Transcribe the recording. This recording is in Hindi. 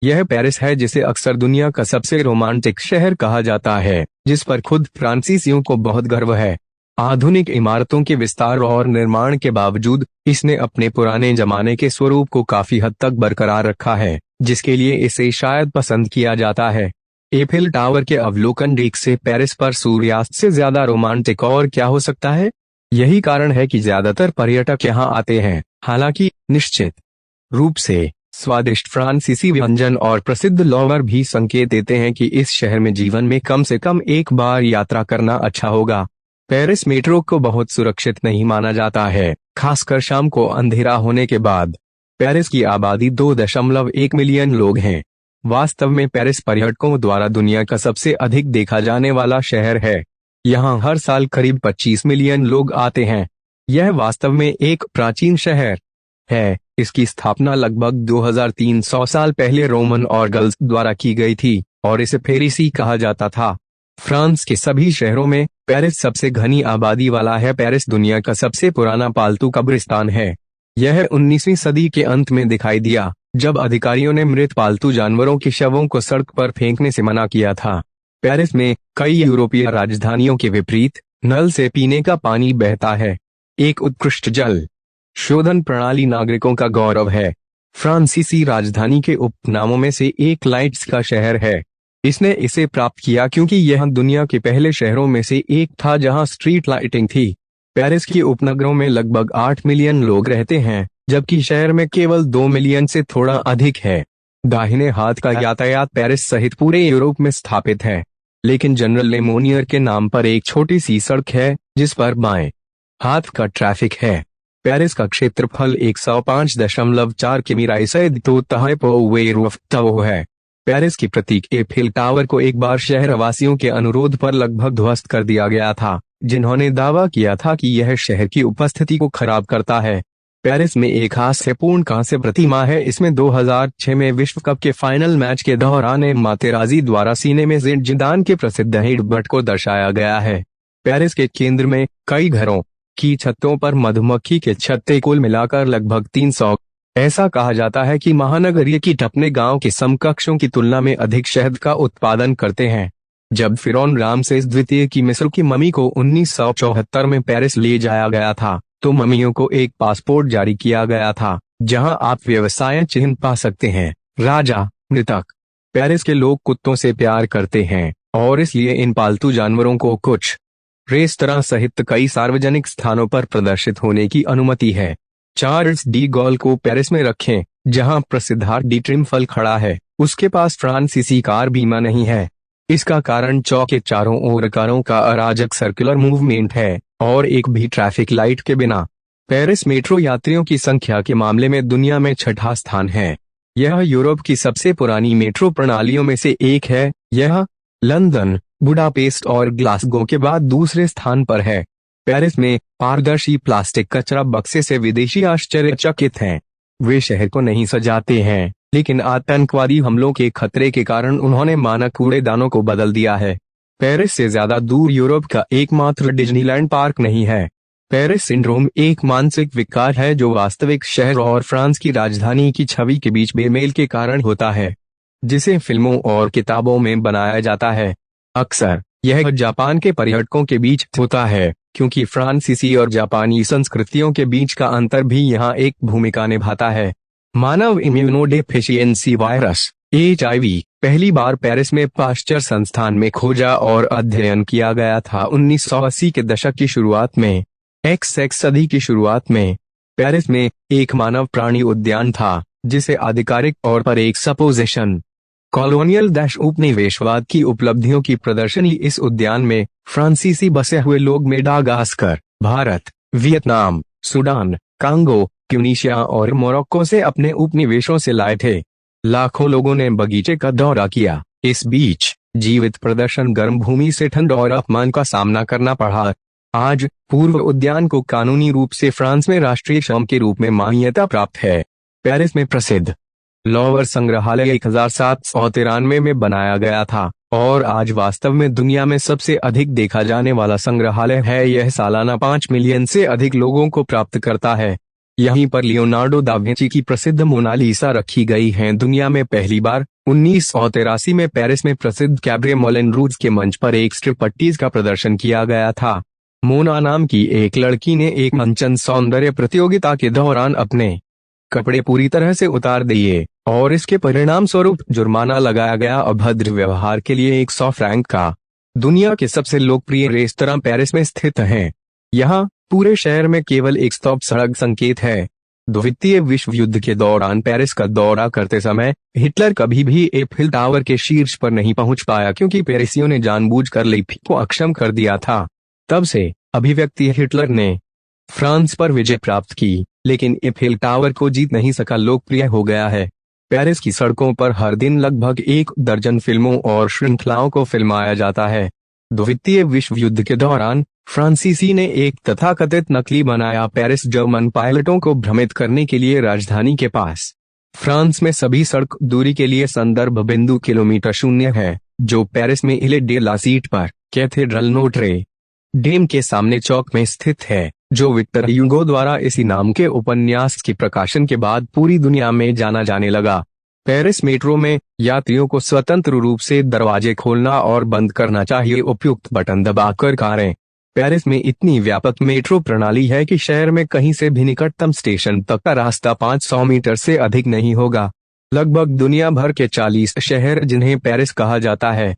यह पेरिस है जिसे अक्सर दुनिया का सबसे रोमांटिक शहर कहा जाता है, जिस पर खुद फ्रांसीसियों को बहुत गर्व है। आधुनिक इमारतों के विस्तार और निर्माण के बावजूद इसने अपने पुराने जमाने के स्वरूप को काफी हद तक बरकरार रखा है, जिसके लिए इसे शायद पसंद किया जाता है। एफिल टावर के अवलोकन डेक से पेरिस पर सूर्यास्त से ज्यादा रोमांटिक और क्या हो सकता है। यही कारण है कि ज्यादातर पर्यटक यहाँ आते हैं। हालांकि निश्चित रूप से स्वादिष्ट फ्रांसीसी व्यंजन और प्रसिद्ध लोवर भी संकेत देते हैं कि इस शहर में जीवन में कम से कम एक बार यात्रा करना अच्छा होगा। पेरिस मेट्रो को बहुत सुरक्षित नहीं माना जाता है, खासकर शाम को अंधेरा होने के बाद। पेरिस की आबादी 2.1 मिलियन लोग हैं। वास्तव में पेरिस पर्यटकों द्वारा दुनिया का सबसे अधिक देखा जाने वाला शहर है। यहाँ हर साल करीब 25 मिलियन लोग आते हैं। यह वास्तव में एक प्राचीन शहर है। इसकी स्थापना लगभग 2300 साल पहले रोमन और गल्स द्वारा की गई थी और इसे फेरिसी कहा जाता था। फ्रांस के सभी शहरों में पेरिस सबसे घनी आबादी वाला है। पेरिस दुनिया का सबसे पुराना पालतू कब्रिस्तान है। यह 19वीं सदी के अंत में दिखाई दिया, जब अधिकारियों ने मृत पालतू जानवरों के शवों को सड़क पर फेंकने से मना किया था। पेरिस में कई यूरोपीय राजधानियों के विपरीत नल से पीने का पानी बहता है। एक उत्कृष्ट जल शोधन प्रणाली नागरिकों का गौरव है। फ्रांसीसी राजधानी के उपनामों में से एक लाइट्स का शहर है। इसने इसे प्राप्त किया क्योंकि यह दुनिया के पहले शहरों में से एक था जहां स्ट्रीट लाइटिंग थी। पेरिस के उपनगरों में लगभग 8 मिलियन लोग रहते हैं, जबकि शहर में केवल 2 मिलियन से थोड़ा अधिक है। दाहिने हाथ का यातायात पेरिस सहित पूरे यूरोप में स्थापित है, लेकिन जनरल लेमोनियर के नाम पर एक छोटी सी सड़क है जिस पर बाएं हाथ का ट्रैफिक है। पेरिस का क्षेत्रफल 105.4 किमी है। पेरिस की प्रतीक एफिल टावर को एक बार शहरवासियों के अनुरोध पर लगभग ध्वस्त कर दिया गया था, जिन्होंने दावा किया था कि यह शहर की उपस्थिति को खराब करता है। पेरिस में एक हास्यपूर्ण कांस्य प्रतिमा है। इसमें 2006 में विश्व कप के फाइनल मैच के दौरान मातेराजी द्वारा सीने में जिदान के प्रसिद्ध हेडबट को दर्शाया गया है। पेरिस के केंद्र में कई घरों की छतों पर मधुमक्खी के छत्ते कुल मिलाकर लगभग 300। ऐसा कहा जाता है कि महानगरीय कीट अपने गांव के समकक्षों की तुलना में अधिक शहद का उत्पादन करते हैं। जब फिरौन रामसेस द्वितीय की मिस्र की मम्मी को 1974 में पेरिस ले जाया गया था, तो मम्मियों को एक पासपोर्ट जारी किया गया था जहां आप व्यवसाय चिन्ह पा सकते हैं। राजा मृतक। पेरिस के लोग कुत्तों से प्यार करते हैं और इसलिए इन पालतू जानवरों को कुछ रेस्तरां सहित कई सार्वजनिक स्थानों पर प्रदर्शित होने की अनुमति है। चार्ल्स डी गॉल को पेरिस में रखें, जहां प्रसिद्ध आर्क डी ट्रिम्फल खड़ा है। उसके पास फ्रांसीसी कार बीमा नहीं है। इसका कारण चौक के चारों ओर कारों का अराजक सर्कुलर मूवमेंट है और एक भी ट्रैफिक लाइट के बिना। पेरिस मेट्रो यात्रियों की संख्या के मामले में दुनिया में छठा स्थान है। यह यूरोप की सबसे पुरानी मेट्रो प्रणालियों में से एक है। यह लंदन, बुडापेस्ट और ग्लासगो के बाद दूसरे स्थान पर है। पेरिस में पारदर्शी प्लास्टिक कचरा बक्से से विदेशी आश्चर्यचकित हैं। वे शहर को नहीं सजाते हैं, लेकिन आतंकवादी हमलों के खतरे के कारण उन्होंने मानक कूड़ेदानों को बदल दिया है। पेरिस से ज्यादा दूर यूरोप का एकमात्र डिज्नीलैंड पार्क नहीं है। पेरिस सिंड्रोम एक मानसिक विकार है जो वास्तविक शहर और फ्रांस की राजधानी की छवि के बीच बेमेल के कारण होता है, जिसे फिल्मों और किताबों में बनाया जाता है। अक्सर यह जापान के पर्यटकों के बीच होता है, क्योंकि फ्रांसीसी और जापानी संस्कृतियों के बीच का अंतर भी यहाँ एक भूमिका निभाता है। मानव इम्यूनोडेफिशिएंसी वायरस HIV पहली बार पेरिस में पाश्चर संस्थान में खोजा और अध्ययन किया गया था 1980 के दशक की शुरुआत में। XX सदी की शुरुआत में पेरिस में एक मानव प्राणी उद्यान था, जिसे आधिकारिक तौर पर एक सपोजिशन कॉलोनियल उपनिवेशवाद की उपलब्धियों की प्रदर्शनी। इस उद्यान में फ्रांसीसी बसे हुए लोग Madagascar, Bharat, Vietnam, Sudan, Congo, Tunisia और मोरक्को से अपने उपनिवेशों से लाए थे। लाखों लोगों ने बगीचे का दौरा किया। इस बीच जीवित प्रदर्शन गर्म भूमि से ठंड और अपमान का सामना करना पड़ा। आज पूर्व उद्यान को कानूनी रूप से फ्रांस में राष्ट्रीय श्रम के रूप में मान्यता प्राप्त है। पेरिस में प्रसिद्ध लोवर संग्रहालय 1793 में बनाया गया था और आज वास्तव में दुनिया में सबसे अधिक देखा जाने वाला संग्रहालय है। यह सालाना 5 मिलियन से अधिक लोगों को प्राप्त करता है। यहीं पर लियोनार्डो दा विंची की प्रसिद्ध मोनालिसा रखी गई है। दुनिया में पहली बार 1983 में पेरिस में प्रसिद्ध कैबरे मोलन रूज के मंच पर एक स्ट्रिप पट्टीज का प्रदर्शन किया गया था। मोना नाम की एक लड़की ने एक मंचन सौंदर्य प्रतियोगिता के दौरान अपने कपड़े पूरी तरह से उतार दिए और इसके परिणाम स्वरूप जुर्माना लगाया गया। अभद्र व्यवहार के लिए 100 फ्रैंक का। दुनिया के सबसे लोकप्रिय रेस्तरां पेरिस में स्थित हैं। यहाँ पूरे शहर में केवल एक स्टॉप सड़क संकेत है। द्वितीय विश्व युद्ध के दौरान पेरिस का दौरा करते समय हिटलर कभी भी एफिल टावर के शीर्ष पर नहीं पहुंच पाया, क्योंकि पेरिसियों ने जानबूझकर लीफी को अक्षम कर दिया था। तब से अभिव्यक्ति हिटलर ने फ्रांस पर विजय प्राप्त की, लेकिन एफिल टावर को जीत नहीं सका, लोकप्रिय हो गया है। पेरिस की सड़कों पर हर दिन लगभग 1 दर्जन फिल्मों और श्रृंखलाओं को फिल्माया जाता है। द्वितीय विश्व युद्ध के दौरान फ्रांसीसी ने एक तथाकथित नकली बनाया पेरिस जर्मन पायलटों को भ्रमित करने के लिए राजधानी के पास। फ्रांस में सभी सड़क दूरी के लिए संदर्भ बिंदु किलोमीटर 0 है, जो पेरिस में इले डे ला सीट पर कैथेड्रल नोट्रे डेम के सामने चौक में स्थित है, जो विक्टर ह्यूगो द्वारा इसी नाम के उपन्यास के प्रकाशन के बाद पूरी दुनिया में जाना जाने लगा। पेरिस मेट्रो में यात्रियों को स्वतंत्र रूप से दरवाजे खोलना और बंद करना चाहिए। उपयुक्त बटन दबाकर कारें। पेरिस में इतनी व्यापक मेट्रो प्रणाली है कि शहर में कहीं से भी निकटतम स्टेशन तक का रास्ता 500 मीटर से अधिक नहीं होगा। लगभग दुनिया भर के 40 शहर, जिन्हें पेरिस कहा जाता है,